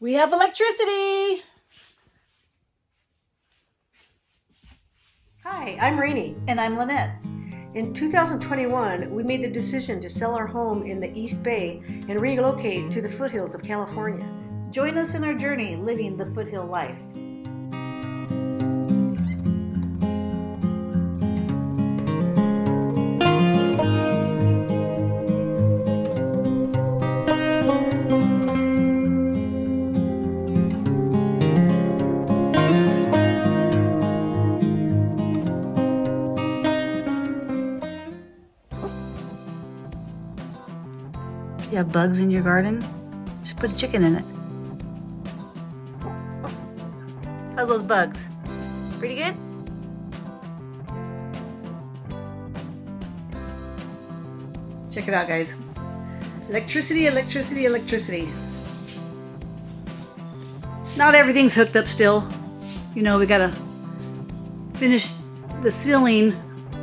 We have electricity! Hi, I'm Rainey. And I'm Lynette. In 2021, we made the decision to sell our home in the East Bay and relocate to the foothills of California. Join us in our journey living the foothill life. You have bugs in your garden? Just put a chicken in it. How's those bugs? Pretty good? Check it out, guys. Electricity, electricity, electricity. Not everything's hooked up still. You know, we gotta finish the ceiling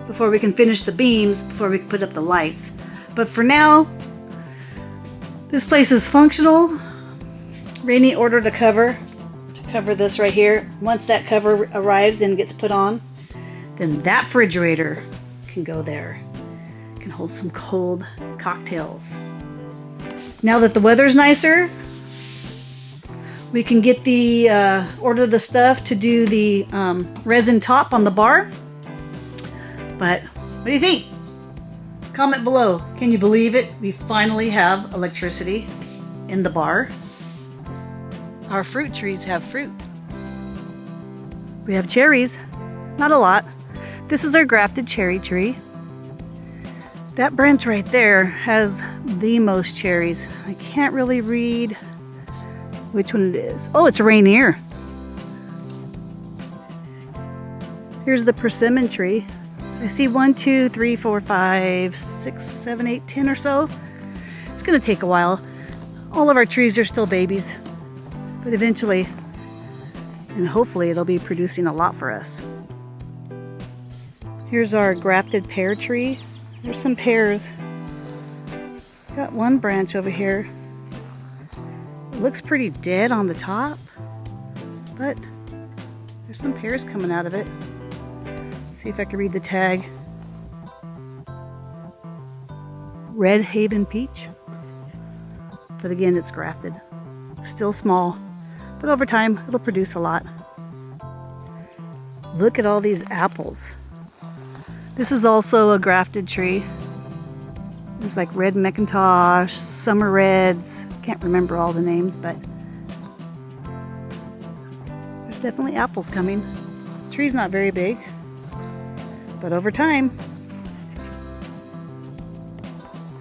before we can finish the beams, before we can put up the lights. But for now, this place is functional. Rainey ordered a cover to cover this right here. Once that cover arrives and gets put on, then that refrigerator can go there. It can hold some cold cocktails. Now that the weather's nicer, we can get the order the stuff to do the resin top on the bar. But what do you think? Comment below. Can you believe it? We finally have electricity in the bar. Our fruit trees have fruit. We have cherries. Not a lot. This is our grafted cherry tree. That branch right there has the most cherries. I can't really read which one it is. Oh, it's Rainier. Here's the persimmon tree. I see 1, 2, 3, 4, 5, 6, 7, 8, 10 or so. It's gonna take a while. All of our trees are still babies, but eventually, and hopefully they'll be producing a lot for us. Here's our grafted pear tree. There's some pears. Got one branch over here. It looks pretty dead on the top, but there's some pears coming out of it. See if I can read the tag. Red Haven peach. But again, it's grafted. Still small, but over time it'll produce a lot. Look at all these apples. This is also a grafted tree. There's like red McIntosh, summer reds. Can't remember all the names, but there's definitely apples coming. The tree's not very big, but over time.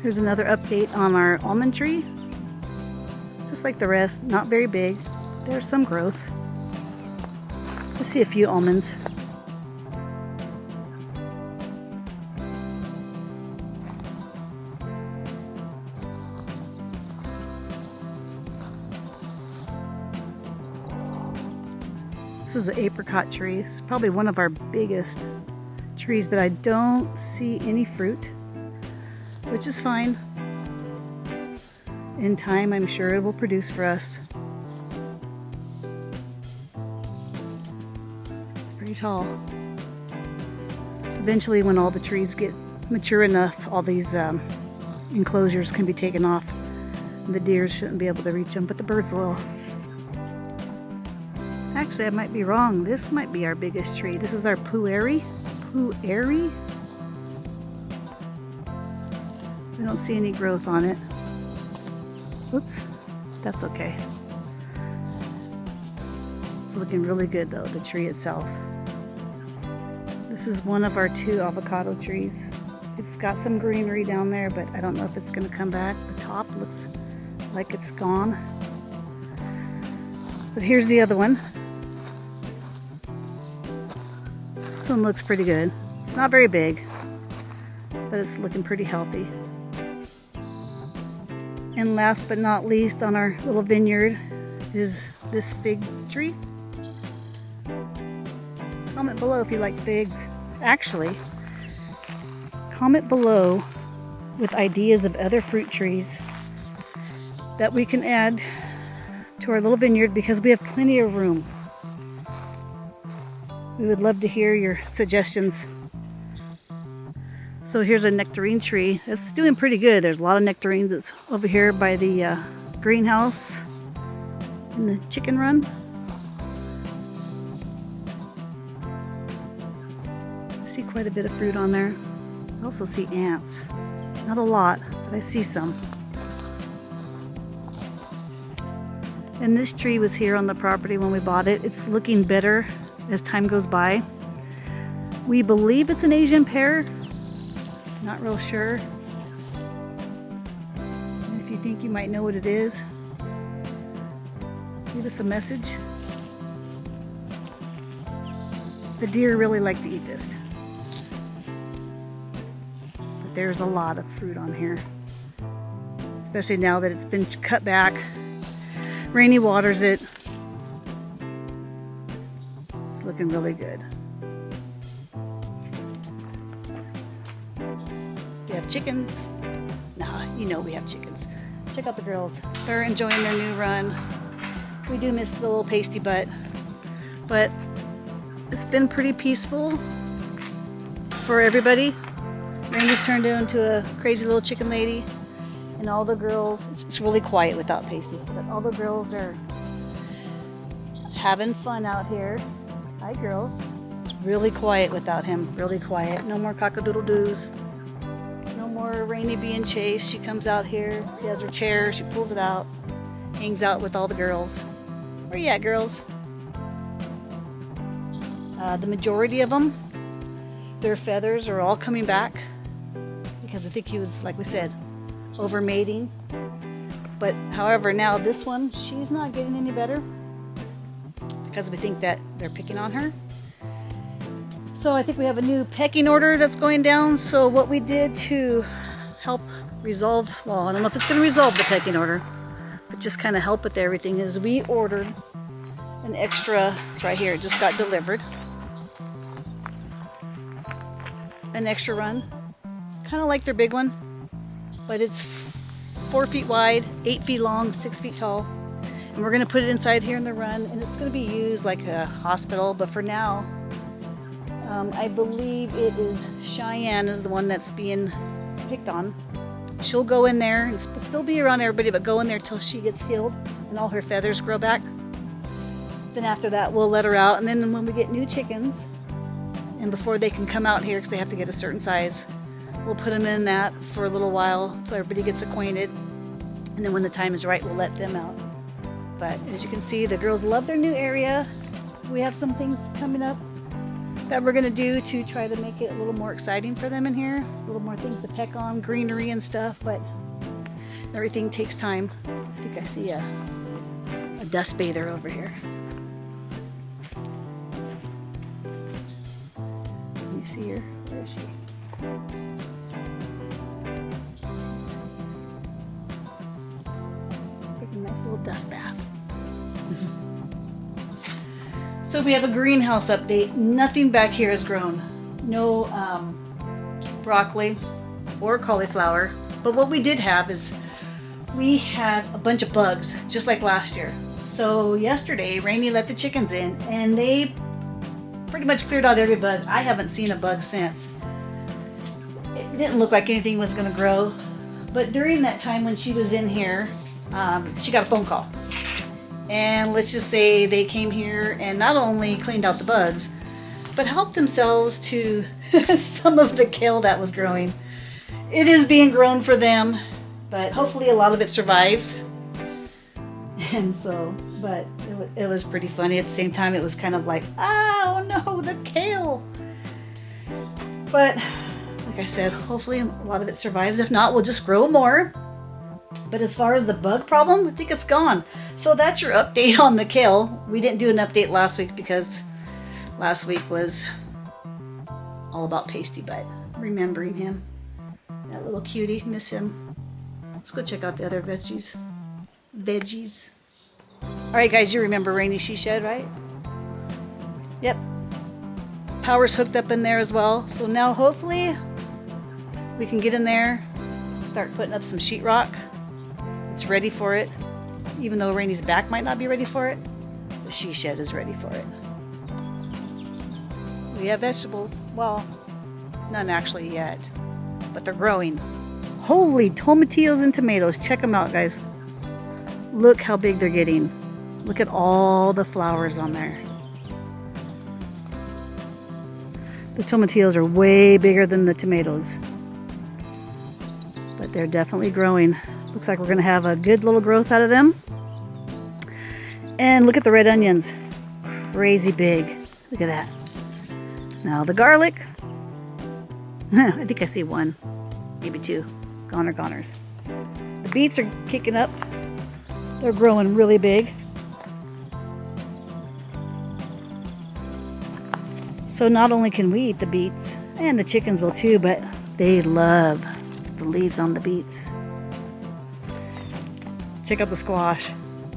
Here's another update on our almond tree. Just like the rest, not very big. There's some growth. I see a few almonds. This is an apricot tree. It's probably one of our biggest trees, but I don't see any fruit, which is fine. In time, I'm sure it will produce for us. It's pretty tall. Eventually, when all the trees get mature enough, all these enclosures can be taken off. The deer shouldn't be able to reach them, but the birds will. Actually, I might be wrong. This might be our biggest tree. This is our Plueri. Plueri? We don't see any growth on it. Oops, that's okay. It's looking really good though, the tree itself. This is one of our 2 avocado trees. It's got some greenery down there, but I don't know if it's gonna come back. The top looks like it's gone. But here's the other one. This one looks pretty good. It's not very big, but it's looking pretty healthy. And last but not least on our little vineyard is this fig tree. Comment below if you like figs. Actually, comment below with ideas of other fruit trees that we can add to our little vineyard because we have plenty of room. We would love to hear your suggestions. So here's a nectarine tree. It's doing pretty good. There's a lot of nectarines that's over here by the greenhouse in the chicken run. I see quite a bit of fruit on there. I also see ants. Not a lot, but I see some. And this tree was here on the property when we bought it. It's looking better as time goes by. We believe it's an Asian pear. Not real sure. And if you think you might know what it is, leave us a message. The deer really like to eat this. But there's a lot of fruit on here. Especially now that it's been cut back. Rainy waters it. It's looking really good. We have chickens. Nah, you know we have chickens. Check out the girls. They're enjoying their new run. We do miss the little pasty butt, but it's been pretty peaceful for everybody. Randy's turned into a crazy little chicken lady, and all the girls, it's really quiet without pasty, but all the girls are having fun out here. Hi girls. It's really quiet without him, really quiet. No more cock-a-doodle-doos. No more Rainy being chased. She comes out here, she has her chair, she pulls it out, hangs out with all the girls. Where you at, girls? The majority of them, their feathers are all coming back because I think he was, like we said, over mating. But however, now this one, she's not getting any better because we think that they're picking on her. So I think we have a new pecking order that's going down. So what we did to help resolve, well, I don't know if it's going to resolve the pecking order, but just kind of help with everything, is we ordered an extra, it's right here, it just got delivered, an extra run. It's kind of like their big one, but it's 4 feet wide, 8 feet long, 6 feet tall. And we're going to put it inside here in the run, and it's going to be used like a hospital, but for now, I believe it is Cheyenne is the one that's being picked on. She'll go in there and still be around everybody, but go in there till she gets healed and all her feathers grow back. Then after that, we'll let her out. And then when we get new chickens, and before they can come out here because they have to get a certain size, we'll put them in that for a little while till everybody gets acquainted. And then when the time is right, we'll let them out. But as you can see, the girls love their new area. We have some things coming up that we're going to do to try to make it a little more exciting for them in here. A little more things to peck on, greenery and stuff, but everything takes time. I think I see a dust bather over here. Can you see her? Where is she? Take a nice little dust bath. So we have a greenhouse update. Nothing back here has grown. No broccoli or cauliflower. But what we did have is we had a bunch of bugs, just like last year. So yesterday, Rainy let the chickens in, and they pretty much cleared out every bug. I haven't seen a bug since. It didn't look like anything was going to grow. But during that time when she was in here, she got a phone call. And let's just say they came here and not only cleaned out the bugs, but helped themselves to some of the kale that was growing. It is being grown for them, but hopefully a lot of it survives. And so, but it was pretty funny. At the same time, it was kind of like, oh no, the kale. But like I said, hopefully a lot of it survives. If not, we'll just grow more. But as far as the bug problem, I think it's gone. So that's your update on the kale. We didn't do an update last week because last week was all about Pasty Butt. Remembering him. That little cutie, miss him. Let's go check out the other veggies. Alright guys, you remember Rainy She Shed, right? Yep. Power's hooked up in there as well. So now hopefully we can get in there, start putting up some sheetrock. It's ready for it. Even though Rainy's back might not be ready for it, the she shed is ready for it. We have vegetables. Well, none actually yet, but they're growing. Holy tomatillos and tomatoes. Check them out, guys. Look how big they're getting. Look at all the flowers on there. The tomatillos are way bigger than the tomatoes, but they're definitely growing. Looks like we're gonna have a good little growth out of them. And look at the red onions. Crazy big. Look at that. Now the garlic. I think I see one, maybe two. Goners. The beets are kicking up. They're growing really big. So not only can we eat the beets, and the chickens will too, but they love the leaves on the beets. Check out the squash,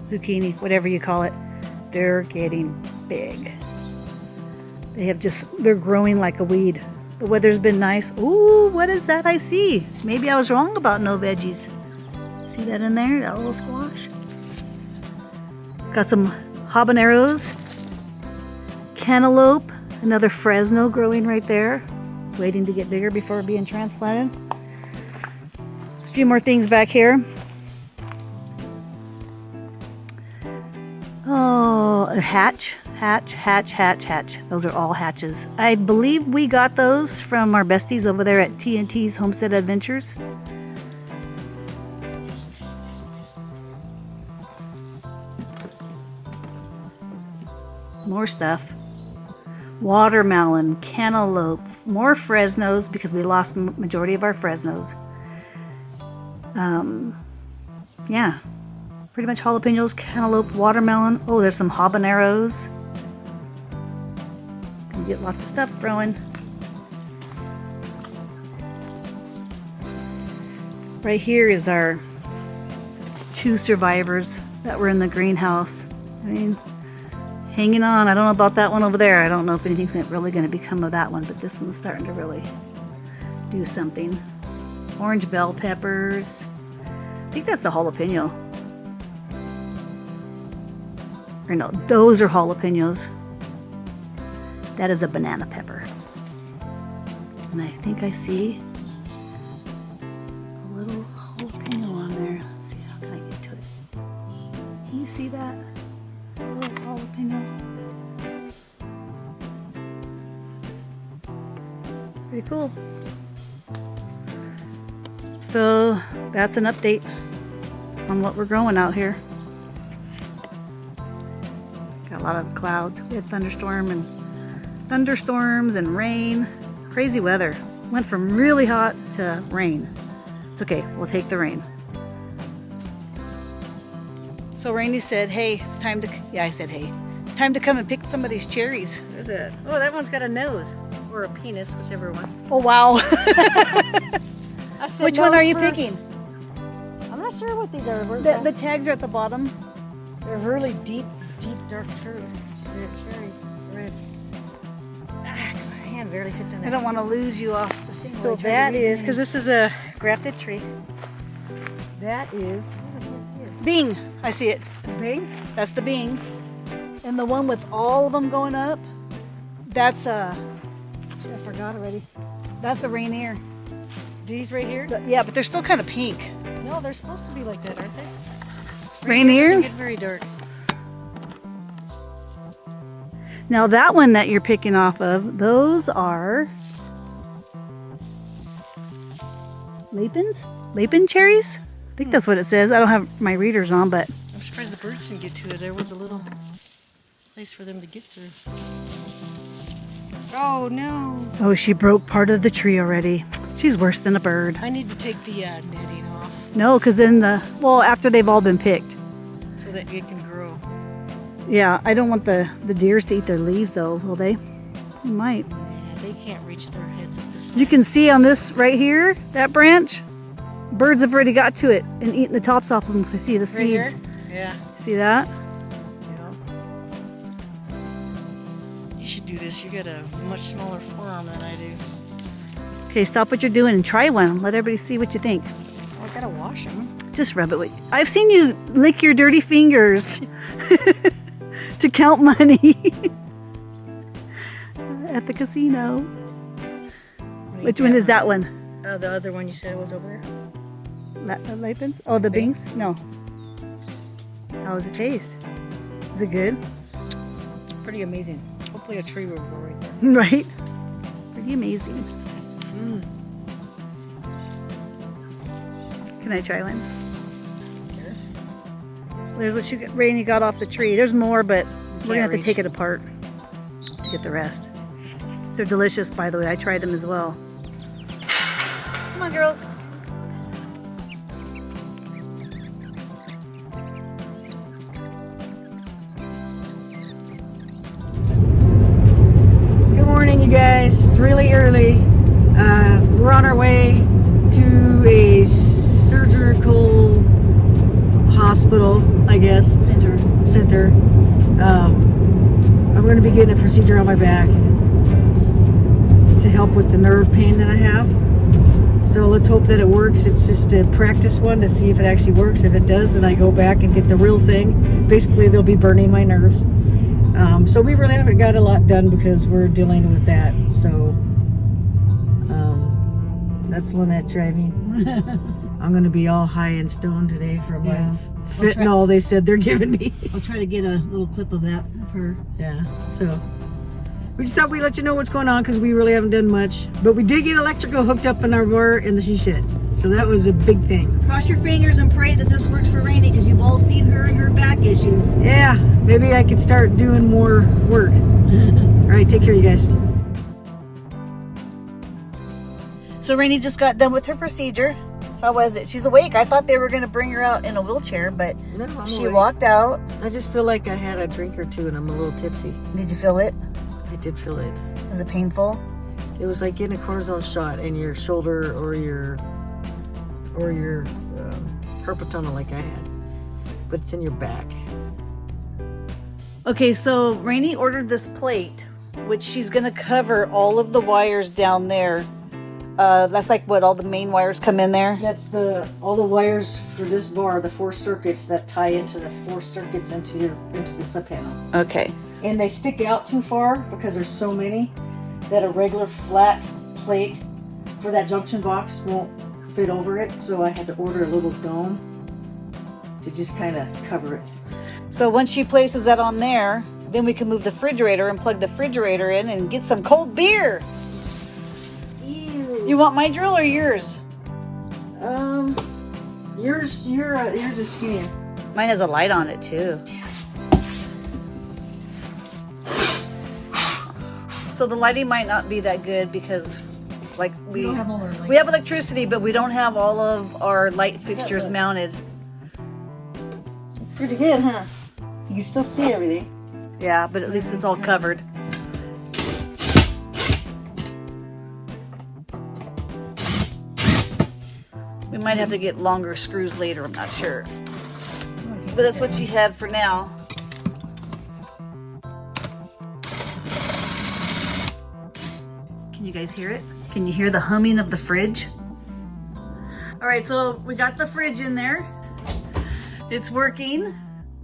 zucchini, whatever you call it. They're getting big. They're growing like a weed. The weather's been nice. Ooh, what is that I see? Maybe I was wrong about no veggies. See that in there, that little squash? Got some habaneros, cantaloupe, another Fresno growing right there. It's waiting to get bigger before being transplanted. There's a few more things back here. Oh, a hatch. Those are all hatches. I believe we got those from our besties over there at TNT's Homestead Adventures. More stuff. Watermelon, cantaloupe, more Fresnos because we lost majority of our Fresnos. Yeah, pretty much jalapenos, cantaloupe, watermelon. Oh, there's some habaneros. Gonna get lots of stuff growing. Right here is our 2 survivors that were in the greenhouse. I mean, hanging on. I don't know about that one over there. I don't know if anything's really going to become of that one, but this one's starting to really do something. Orange bell peppers. I think that's the jalapeno. Or no, those are jalapenos. That is a banana pepper. And I think I see a little jalapeno on there. Let's see, how can I get to it? Can you see that? A little jalapeno. Pretty cool. So that's an update on what we're growing out here. Got a lot of clouds. We had thunderstorms and rain. Crazy weather. Went from really hot to rain. It's okay, we'll take the rain. So Rainy said, hey, it's time to, yeah, I said, hey, it's time to come and pick some of these cherries. Oh, that one's got a nose. Or a penis, whichever one. Oh, wow. I said Which one are you first. picking? I'm not sure what these are. The tags are at the bottom. They're really deep, dark cherry red. Ah, my hand barely fits in I there. don't want to lose you off the thing. So that is, because this is a grafted tree. That is, oh, I can't see it. Bing. I see it. It's big? That's the Bing. And the one with all of them going up, that's Shit, I forgot already. that's the Rainier. These right here? Yeah, but they're still kind of pink. No, they're supposed to be like that, aren't they? Rainier? Doesn't get very dark. Now that one that you're picking off of, those are Lapin cherries? I think that's what it says. I don't have my readers on, but I'm surprised the birds didn't get to it. There was a little place for them to get through. Oh no! oh, she broke part of the tree already. She's worse than a bird. I need to take the netting off No, because then after they've all been picked. so that it can grow. Yeah, I don't want the deers to eat their leaves though, will they? They might. Yeah, they can't reach their heads up this way. You can see on this right here, that branch, birds have already got to it and eaten the tops off of them because I see the Right here? seeds. Yeah. See that? Yeah. You should do this. You got a much smaller forearm than I do. Okay, stop what you're doing and try one. Let everybody see what you think. Oh, I gotta wash them. Just rub it with. I've seen you lick your dirty fingers to count money at the casino. Which one is that one? The other one you said was over there. Light pens? Oh, the Bings? No. How does it taste? Is it good? Pretty amazing. Hopefully a tree will grow right there. Right? Pretty amazing. Can I try one? Sure. There's what Rainy got off the tree. There's more, but we're gonna have to reach. take it apart to get the rest. They're delicious, by the way. I tried them as well. Come on, girls. Good morning, you guys. It's really early. We're on our way to a surgical hospital, I guess. Center. I'm going to be getting a procedure on my back to help with the nerve pain that I have. So let's hope that it works. It's just a practice one to see if it actually works. If it does, then I go back and get the real thing. Basically, they'll be burning my nerves. So we really haven't got a lot done because we're dealing with that. So that's Lynette driving. I'm going to be all high and stoned today from my fentanyl they said they're giving me. I'll try to get a little clip of that of her. Yeah, so we just thought we'd let you know what's going on because we really haven't done much. But we did get electrical hooked up in our bar in the she shed. So that was a big thing. Cross your fingers and pray that this works for Rainy because you've all seen her and her back issues. Yeah, maybe I could start doing more work. All right, take care, you guys. So Rainy just got done with her procedure. How was it? She's awake. I thought they were going to bring her out in a wheelchair, but No, I'm she awake. walked out. I just feel like I had a drink or two and I'm a little tipsy. Did you feel it? I did feel it. Was it painful? It was like getting a cortisone shot in your shoulder or your carpal tunnel like I had, but it's in your back. Okay, so Rainy ordered this plate, which she's going to cover all of the wires down there. That's like what all the main wires come in there. That's all the wires for this bar, the 4 circuits that tie into the 4 circuits into the sub panel. Okay. And they stick out too far because there's so many that a regular flat plate for that junction box won't fit over it. So I had to order a little dome to just kind of cover it. So once she places that on there, then we can move the refrigerator and plug the refrigerator in and get some cold beer. Ew. You want my drill or yours? Yours is skinnier. Mine has a light on it too. So the lighting might not be that good because like we don't have all our lights. we have electricity, but we don't have all of our light fixtures mounted. Pretty good, huh? You can still see everything. Yeah, but at least it's all covered. We might have to get longer screws later, I'm not sure. But that's what she had for now. Can you guys hear it? Can you hear the humming of the fridge? All right, so we got the fridge in there. It's working.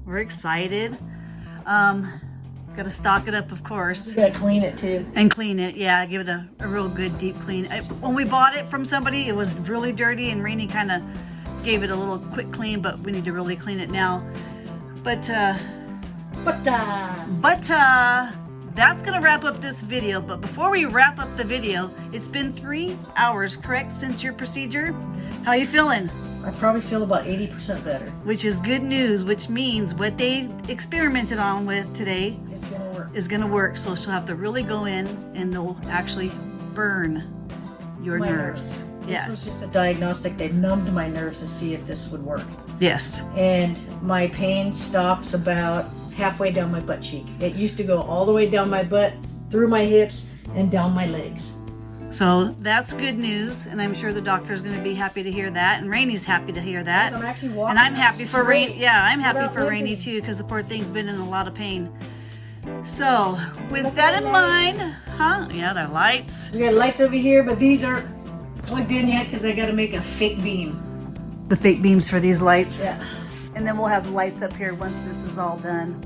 We're excited. Got to stock it up, of course. You gotta clean it too. And clean it, yeah. Give it a real good deep clean. When we bought it from somebody, it was really dirty, and Rainy kind of gave it a little quick clean, but we need to really clean it now. But that's gonna wrap up this video. But before we wrap up the video, it's been 3 hours, correct, since your procedure? How you feeling? I probably feel about 80% better. Which is good news, which means what they experimented on with today It's gonna work. is going to work. So she'll have to really go in and they'll actually burn your My nerves. This was Yes. just a diagnostic. They numbed my nerves to see if this would work. Yes. And my pain stops about halfway down my butt cheek. It used to go all the way down my butt, through my hips, and down my legs. So that's good news. And I'm sure the doctor's going to be happy to hear that. And Rainy's happy to hear that. I'm actually walking. And I'm happy for Rainy. straight Yeah, I'm happy without for Rainy limping. too, because the poor thing's been in a lot of pain. So with Look that at in the mind, lights. Yeah, the lights. We got lights over here, but these aren't plugged in yet because I got to make a fake beam. the fake beams for these lights. Yeah. And then we'll have lights up here once this is all done.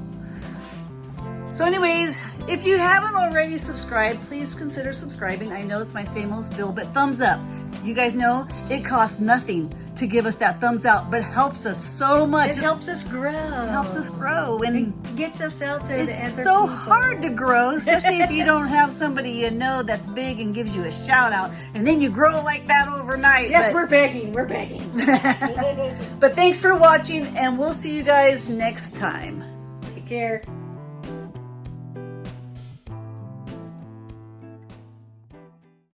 So anyways, if you haven't already subscribed, please consider subscribing. I know it's my same old spiel, but thumbs up. You guys know it costs nothing to give us that thumbs out, but helps us so much. It helps us grow. It helps us grow. And It gets us out there. it's to so other people. hard to grow, especially if you don't have somebody you know that's big and gives you a shout out, and then you grow like that overnight. Yes, But- we're begging. We're begging. But thanks for watching, and we'll see you guys next time. Take care.